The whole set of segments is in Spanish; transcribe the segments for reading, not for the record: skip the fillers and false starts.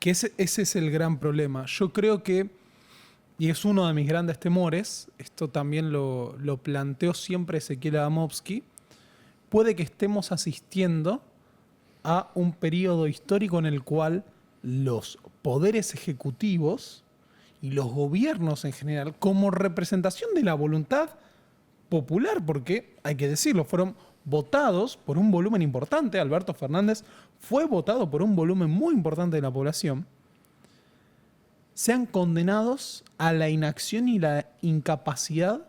Que ese es el gran problema. Yo creo que, y es uno de mis grandes temores, esto también lo planteó siempre Ezequiel Adamowski, puede que estemos asistiendo a un periodo histórico en el cual los poderes ejecutivos y los gobiernos en general, como representación de la voluntad popular, porque hay que decirlo, fueron votados por un volumen importante. Alberto Fernández fue votado por un volumen muy importante de la población, sean condenados a la inacción y la incapacidad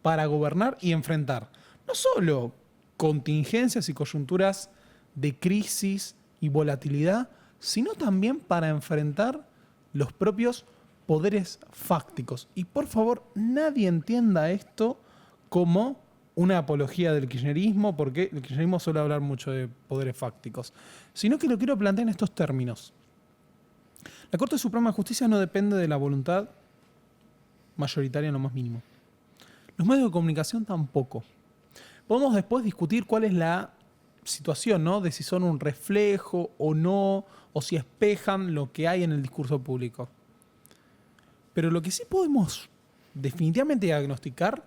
para gobernar y enfrentar no solo contingencias y coyunturas de crisis y volatilidad, sino también para enfrentar los propios poderes fácticos. Y por favor, nadie entienda esto como una apología del kirchnerismo, porque el kirchnerismo suele hablar mucho de poderes fácticos, sino que lo quiero plantear en estos términos. La Corte Suprema de Justicia no depende de la voluntad mayoritaria en lo más mínimo. Los medios de comunicación tampoco. Podemos después discutir cuál es la situación, ¿no? De si son un reflejo o no, o si espejan lo que hay en el discurso público. Pero lo que sí podemos definitivamente diagnosticar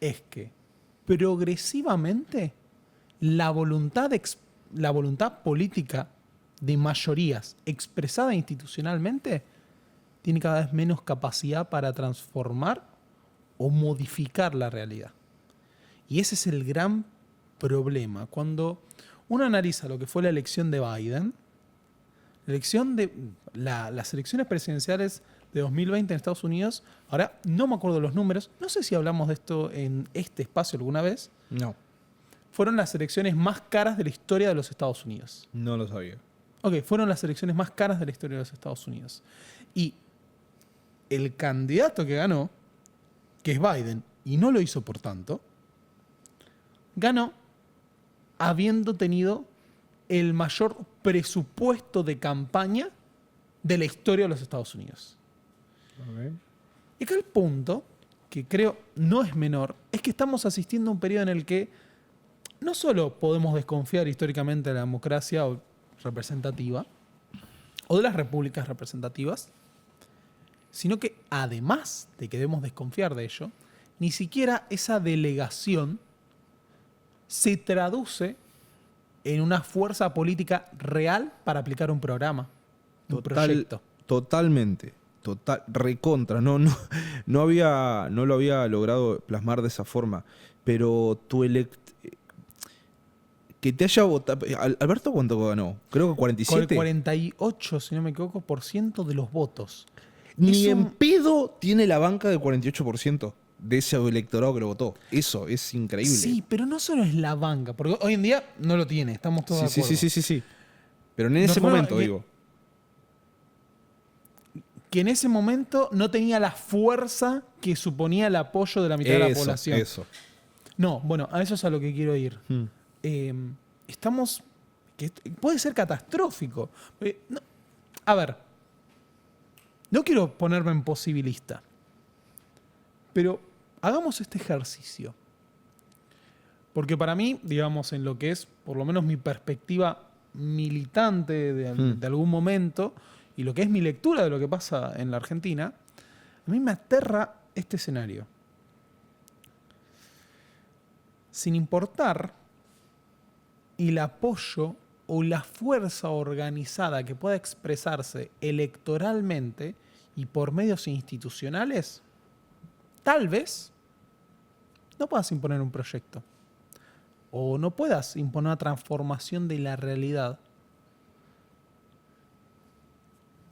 es que progresivamente la voluntad política de mayorías expresada institucionalmente tiene cada vez menos capacidad para transformar o modificar la realidad. Y ese es el gran problema. Cuando uno analiza lo que fue la elección de Biden, las elecciones presidenciales de 2020 en Estados Unidos, ahora no me acuerdo los números, no sé si hablamos de esto en este espacio alguna vez. No. Fueron las elecciones más caras de la historia de los Estados Unidos. No lo sabía. Ok, fueron las elecciones más caras de la historia de los Estados Unidos. Y el candidato que ganó, que es Biden, y no lo hizo por tanto, ganó habiendo tenido el mayor presupuesto de campaña de la historia de los Estados Unidos. Okay. Y acá el punto, que creo no es menor, es que estamos asistiendo a un periodo en el que no solo podemos desconfiar históricamente de la democracia representativa o de las repúblicas representativas, sino que además de que debemos desconfiar de ello, ni siquiera esa delegación se traduce en una fuerza política real para aplicar un programa, un proyecto. Totalmente. Total, recontra. No lo había logrado plasmar de esa forma. Pero que te haya votado. ¿Alberto cuánto ganó? Creo que 47. Con el 48, si no me equivoco, por ciento de los votos. Ni en pedo tiene la banca del 48% de ese electorado que lo votó. Eso es increíble. Sí, pero no solo es la banca, porque hoy en día no lo tiene, estamos todos de acuerdo. Sí. Pero en ese momento, digo. Que en ese momento no tenía la fuerza que suponía el apoyo de la mitad de la población. Eso. No, bueno, a eso es a lo que quiero ir. Estamos... que puede ser catastrófico. A ver, no quiero ponerme en posibilista, pero hagamos este ejercicio. Porque para mí, digamos, en lo que es, por lo menos mi perspectiva militante de algún momento, y lo que es mi lectura de lo que pasa en la Argentina, a mí me aterra este escenario. Sin importar el apoyo o la fuerza organizada que pueda expresarse electoralmente y por medios institucionales, tal vez no puedas imponer un proyecto o no puedas imponer una transformación de la realidad.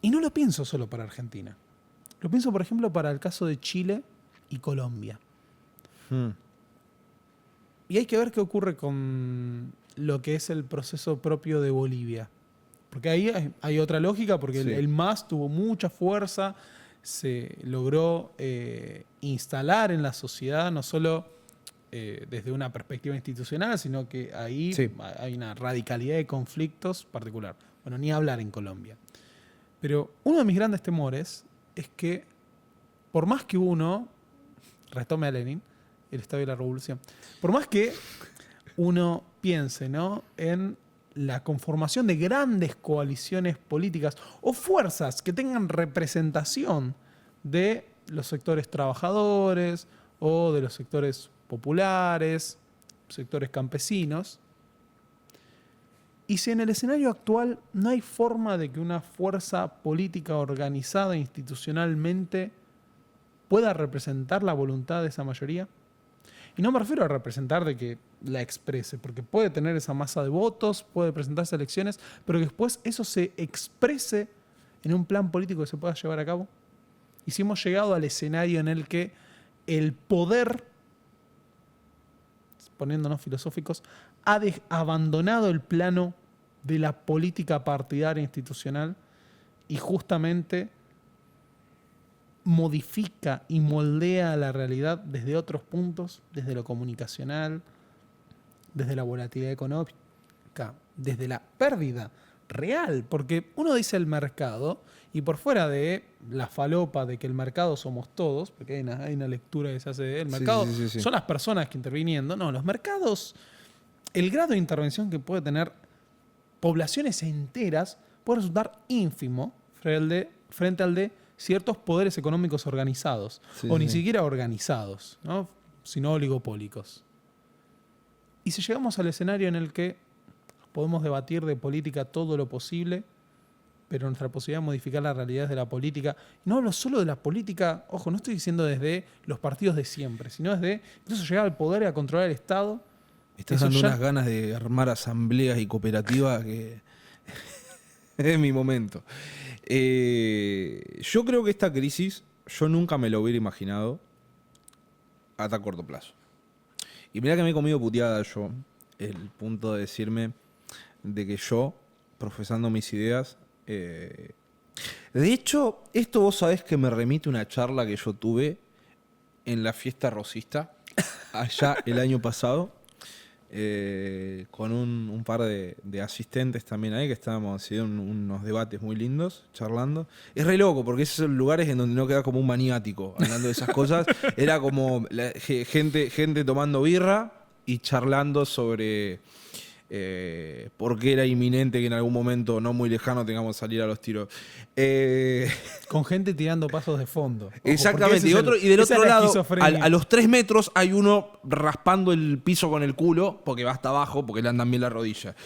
Y no lo pienso solo para Argentina. Lo pienso, por ejemplo, para el caso de Chile y Colombia. Y hay que ver qué ocurre con lo que es el proceso propio de Bolivia. Porque ahí hay otra lógica, porque Sí. el MAS tuvo mucha fuerza, se logró instalar en la sociedad, no solo desde una perspectiva institucional, sino que ahí hay una radicalidad de conflictos particular. Bueno, ni hablar en Colombia. Pero uno de mis grandes temores es que, por más que uno retome a Lenin, el Estado de la Revolución, por más que uno piense, ¿no?, en la conformación de grandes coaliciones políticas o fuerzas que tengan representación de los sectores trabajadores o de los sectores populares, sectores campesinos. Y si en el escenario actual no hay forma de que una fuerza política organizada institucionalmente pueda representar la voluntad de esa mayoría, y no me refiero a representar de que la exprese, porque puede tener esa masa de votos, puede presentarse a elecciones, pero que después eso se exprese en un plan político que se pueda llevar a cabo. Y si hemos llegado al escenario en el que el poder, poniéndonos filosóficos, ha abandonado el plano de la política partidaria institucional y justamente modifica y moldea la realidad desde otros puntos, desde lo comunicacional, desde la volatilidad económica, desde la pérdida real, porque uno dice el mercado y por fuera de la falopa de que el mercado somos todos, porque hay una lectura que se hace del mercado, Sí. son las personas que interviniendo, no, los mercados, el grado de intervención que puede tener poblaciones enteras puede resultar ínfimo frente al de ciertos poderes económicos organizados, ni siquiera organizados, ¿no? Sino oligopólicos. Y si llegamos al escenario en el que podemos debatir de política todo lo posible, pero nuestra posibilidad de modificar la realidad de la política, y no hablo solo de la política, ojo, no estoy diciendo desde los partidos de siempre, sino desde incluso llegar al poder y a controlar el Estado. Estás dando unas ganas de armar asambleas y cooperativas que es mi momento. Yo creo que esta crisis yo nunca me lo hubiera imaginado hasta corto plazo. Y mirá que me he comido puteada yo, el punto de decirme de que yo, profesando mis ideas... de hecho, esto vos sabés que me remite a una charla que yo tuve en la fiesta rosista, allá el año pasado, con un par de asistentes también ahí, que estábamos haciendo unos debates muy lindos, charlando. Es re loco, porque esos son lugares en donde no queda como un maniático hablando de esas cosas. Era como gente tomando birra y charlando sobre por qué era inminente que en algún momento no muy lejano tengamos que salir a los tiros. Con gente tirando pasos de fondo. Ojo, exactamente, y del otro lado, a los 3 metros hay uno raspando el piso con el culo, porque va hasta abajo, porque le andan bien la rodilla.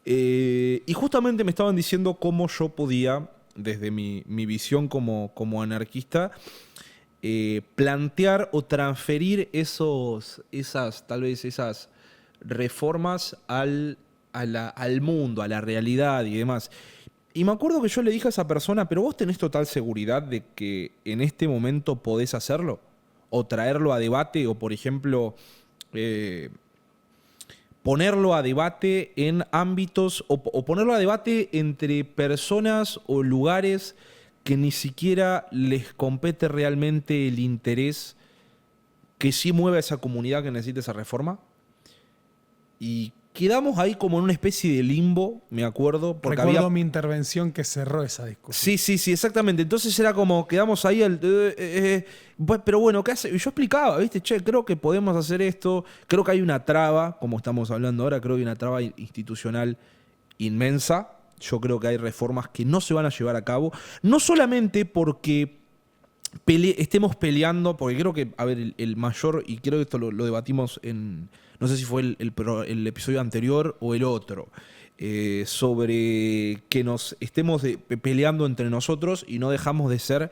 Y justamente me estaban diciendo cómo yo podía, desde mi visión como anarquista, plantear o transferir tal vez esas reformas al mundo, a la realidad y demás. Y me acuerdo que yo le dije a esa persona, pero vos tenés total seguridad de que en este momento podés hacerlo, o traerlo a debate, o por ejemplo, ponerlo a debate en ámbitos, o ponerlo a debate entre personas o lugares que ni siquiera les compete realmente el interés que sí mueve a esa comunidad que necesita esa reforma. Y quedamos ahí como en una especie de limbo, me acuerdo. Recuerdo mi intervención que cerró esa discusión. Sí, exactamente. Entonces era como, quedamos ahí, pero bueno, ¿qué hace? Y yo explicaba, ¿viste? Che, creo que podemos hacer esto. Creo que hay una traba, como estamos hablando ahora, creo que hay una traba institucional inmensa. Yo creo que hay reformas que no se van a llevar a cabo. No solamente porque estemos peleando, porque creo que, a ver, el mayor, y creo que esto lo debatimos en... No sé si fue el episodio anterior o el otro, sobre que nos estemos peleando entre nosotros y no dejamos de ser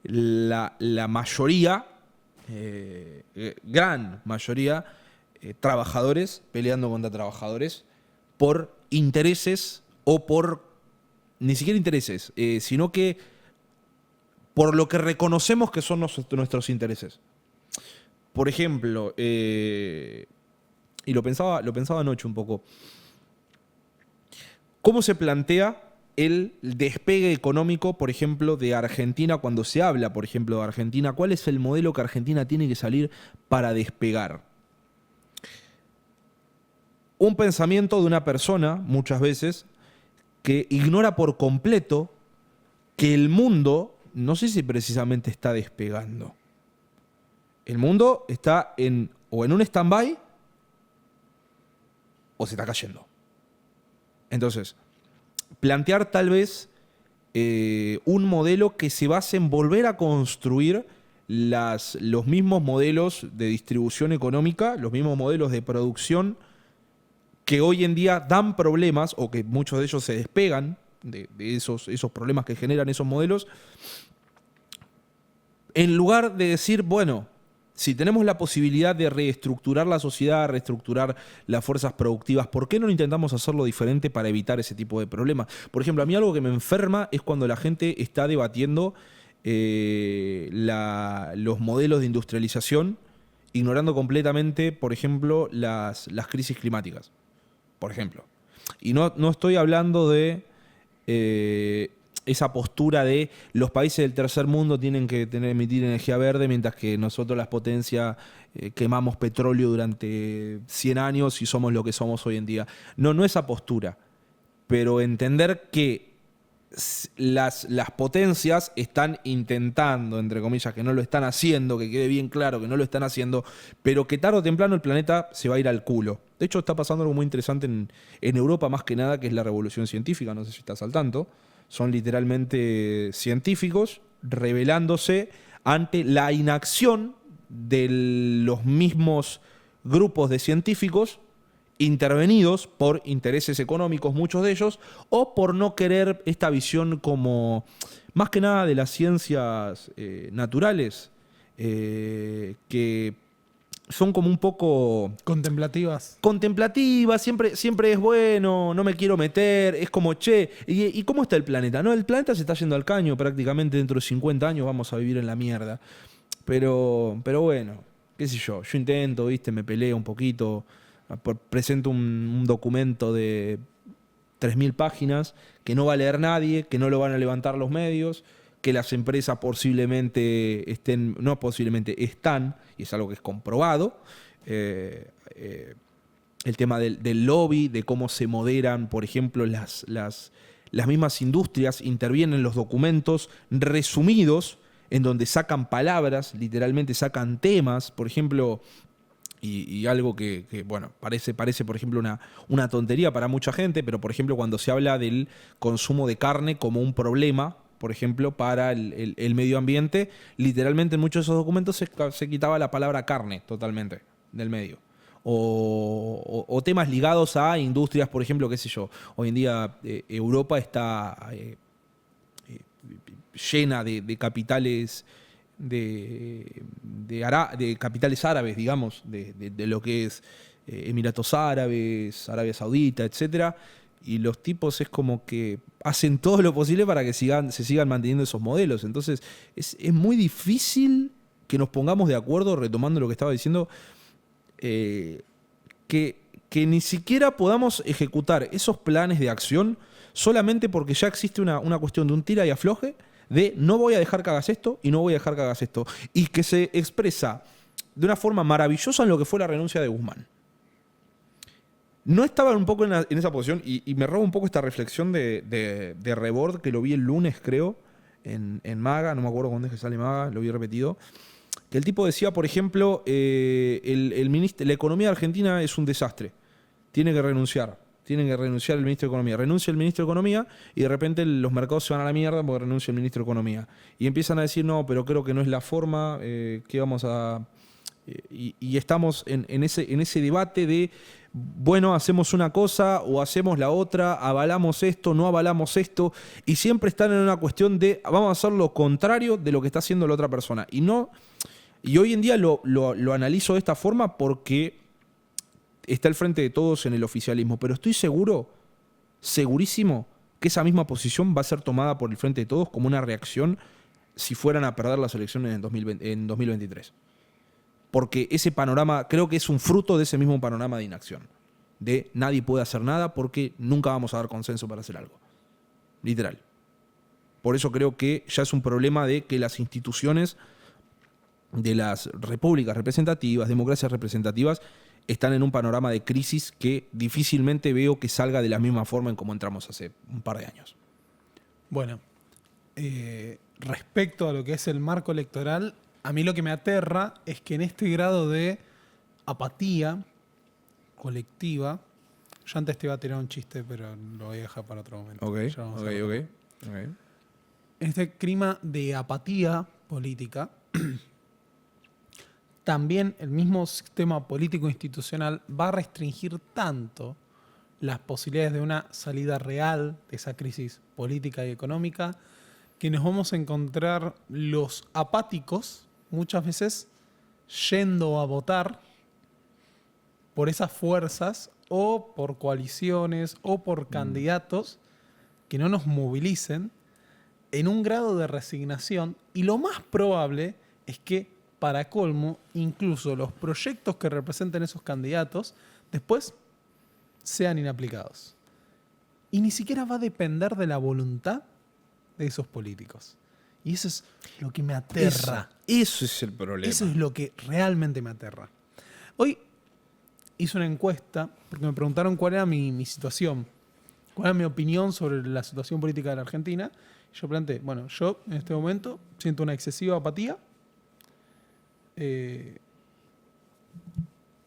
la mayoría, gran mayoría, trabajadores peleando contra trabajadores por intereses o por, ni siquiera intereses, sino que por lo que reconocemos que son nuestros intereses. Por ejemplo, y lo pensaba anoche un poco. ¿Cómo se plantea el despegue económico, por ejemplo, de Argentina cuando se habla, por ejemplo, de Argentina? ¿Cuál es el modelo que Argentina tiene que salir para despegar? Un pensamiento de una persona, muchas veces, que ignora por completo que el mundo, no sé si precisamente está despegando. El mundo está o en un stand-by, o se está cayendo. Entonces, plantear tal vez un modelo que se base en volver a construir los mismos modelos de distribución económica, los mismos modelos de producción que hoy en día dan problemas o que muchos de ellos se despegan de esos problemas que generan esos modelos, en lugar de decir, bueno, si tenemos la posibilidad de reestructurar la sociedad, reestructurar las fuerzas productivas, ¿por qué no intentamos hacerlo diferente para evitar ese tipo de problemas? Por ejemplo, a mí algo que me enferma es cuando la gente está debatiendo los modelos de industrialización, ignorando completamente, por ejemplo, las crisis climáticas. Por ejemplo. Y no estoy hablando de esa postura de los países del tercer mundo tienen que emitir energía verde, mientras que nosotros las potencias quemamos petróleo durante 100 años y somos lo que somos hoy en día. No esa postura, pero entender que las potencias están intentando, entre comillas, que no lo están haciendo, que quede bien claro que no lo están haciendo, pero que tarde o temprano el planeta se va a ir al culo. De hecho, está pasando algo muy interesante en Europa, más que nada, que es la revolución científica, no sé si estás al tanto. Son literalmente científicos rebelándose ante la inacción de los mismos grupos de científicos intervenidos por intereses económicos, muchos de ellos, o por no querer esta visión como, más que nada, de las ciencias naturales, que son como un poco contemplativas, siempre es bueno, no me quiero meter, es como, che, ¿y cómo está el planeta? No, el planeta se está yendo al caño, prácticamente dentro de 50 años vamos a vivir en la mierda. Pero bueno, qué sé yo intento, ¿viste? Me peleo un poquito, presento un documento de 3.000 páginas que no va a leer nadie, que no lo van a levantar los medios, que las empresas posiblemente están, y es algo que es comprobado. El tema del lobby, de cómo se moderan, por ejemplo, las mismas industrias intervienen en los documentos resumidos, en donde sacan palabras, literalmente sacan temas, por ejemplo, y algo que bueno, parece, por ejemplo, una tontería para mucha gente, pero, por ejemplo, cuando se habla del consumo de carne como un problema, por ejemplo, para el medio ambiente, literalmente en muchos de esos documentos se quitaba la palabra carne totalmente del medio. O temas ligados a industrias, por ejemplo, qué sé yo. Hoy en día Europa está llena de capitales de capitales árabes, digamos, de lo que es Emiratos Árabes, Arabia Saudita, etcétera. Y los tipos es como que hacen todo lo posible para que se sigan manteniendo esos modelos. Entonces es muy difícil que nos pongamos de acuerdo, retomando lo que estaba diciendo, que ni siquiera podamos ejecutar esos planes de acción solamente porque ya existe una cuestión de un tira y afloje de no voy a dejar que hagas esto y no voy a dejar que hagas esto. Y que se expresa de una forma maravillosa en lo que fue la renuncia de Guzmán. No estaba un poco en esa posición y me robo un poco esta reflexión de Rebord, que lo vi el lunes, creo, en Maga, no me acuerdo cuándo es que sale Maga, lo vi repetido, que el tipo decía, por ejemplo, la economía de Argentina es un desastre, tiene que renunciar el ministro de Economía. Renuncia el ministro de Economía y de repente los mercados se van a la mierda porque renuncia el ministro de Economía. Y empiezan a decir, no, pero creo que no es la forma, que vamos a... Y estamos en ese debate de, bueno, hacemos una cosa o hacemos la otra, avalamos esto, no avalamos esto, y siempre están en una cuestión de vamos a hacer lo contrario de lo que está haciendo la otra persona. Y hoy en día lo analizo de esta forma porque está al frente de todos en el oficialismo, pero estoy segurísimo, que esa misma posición va a ser tomada por el frente de todos como una reacción si fueran a perder las elecciones en 2023. Porque ese panorama, creo que es un fruto de ese mismo panorama de inacción. De nadie puede hacer nada porque nunca vamos a dar consenso para hacer algo. Literal. Por eso creo que ya es un problema de que las instituciones de las repúblicas representativas, democracias representativas, están en un panorama de crisis que difícilmente veo que salga de la misma forma en como entramos hace un par de años. Bueno, respecto a lo que es el marco electoral, a mí lo que me aterra es que en este grado de apatía colectiva Yo antes te iba a tirar un chiste, pero lo voy a dejar para otro momento. Ok, Ya vamos a ok, ver. ok. En este clima de apatía política, también el mismo sistema político institucional va a restringir tanto las posibilidades de una salida real de esa crisis política y económica que nos vamos a encontrar los apáticos muchas veces yendo a votar por esas fuerzas o por coaliciones o por candidatos que no nos movilicen en un grado de resignación, y lo más probable es que, para colmo, incluso los proyectos que representen esos candidatos después sean inaplicados. Y ni siquiera va a depender de la voluntad de esos políticos. Y eso es lo que me aterra. Eso es el problema. Eso es lo que realmente me aterra. Hoy hice una encuesta porque me preguntaron cuál era mi situación, cuál era mi opinión sobre la situación política de la Argentina. Y yo planteé, bueno, yo en este momento siento una excesiva apatía,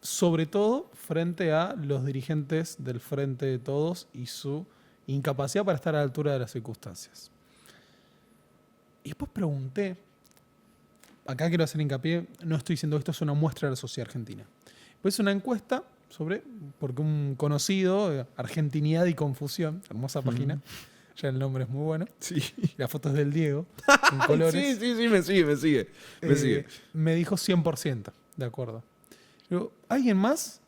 sobre todo frente a los dirigentes del Frente de Todos y su incapacidad para estar a la altura de las circunstancias. Y después pregunté, acá quiero hacer hincapié, no estoy diciendo que esto es una muestra de la sociedad argentina. Pues es una encuesta porque un conocido, Argentinidad y Confusión, hermosa página, ya el nombre es muy bueno. Sí. La foto es del Diego, en colores. Sí, me sigue. Me dijo 100%, de acuerdo. Digo, ¿alguien más?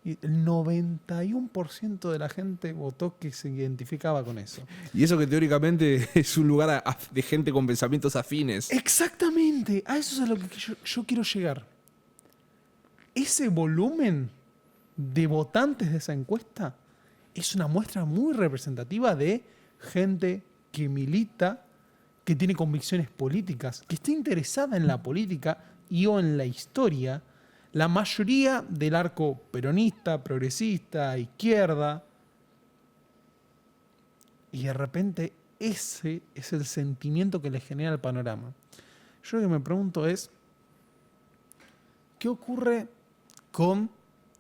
Y el 91% de la gente votó que se identificaba con eso. Y eso que teóricamente es un lugar de gente con pensamientos afines. Exactamente, a eso es a lo que yo quiero llegar. Ese volumen de votantes de esa encuesta es una muestra muy representativa de gente que milita, que tiene convicciones políticas, que está interesada en la política y o en la historia. La mayoría del arco peronista, progresista, izquierda. Y de repente ese es el sentimiento que le genera el panorama. Yo lo que me pregunto es, ¿qué ocurre con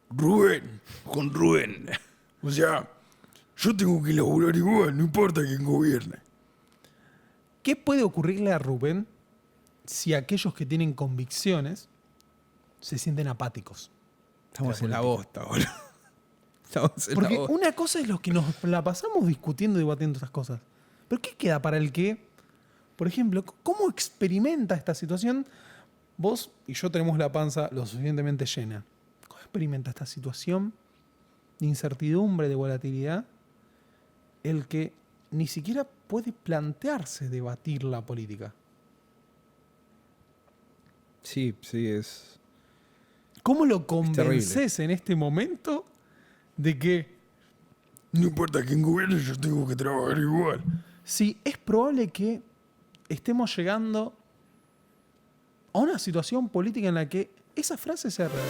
Rubén? O sea, yo tengo que laburar igual, no importa quién gobierne. ¿Qué puede ocurrirle a Rubén si aquellos que tienen convicciones se sienten apáticos? Estamos en la bosta, boludo. Estamos en Porque la bosta. una cosa es los que nos la pasamos discutiendo y debatiendo estas cosas. Pero ¿qué queda para el que, por ejemplo, cómo experimenta esta situación? Vos y yo tenemos la panza lo suficientemente llena. ¿Cómo experimenta esta situación de incertidumbre, de volatilidad, el que ni siquiera puede plantearse debatir la política? Sí, es... ¿Cómo lo convences en este momento de que No importa quién gobierne, yo tengo que trabajar igual. sí, es probable que estemos llegando a una situación política en la que esa frase sea real?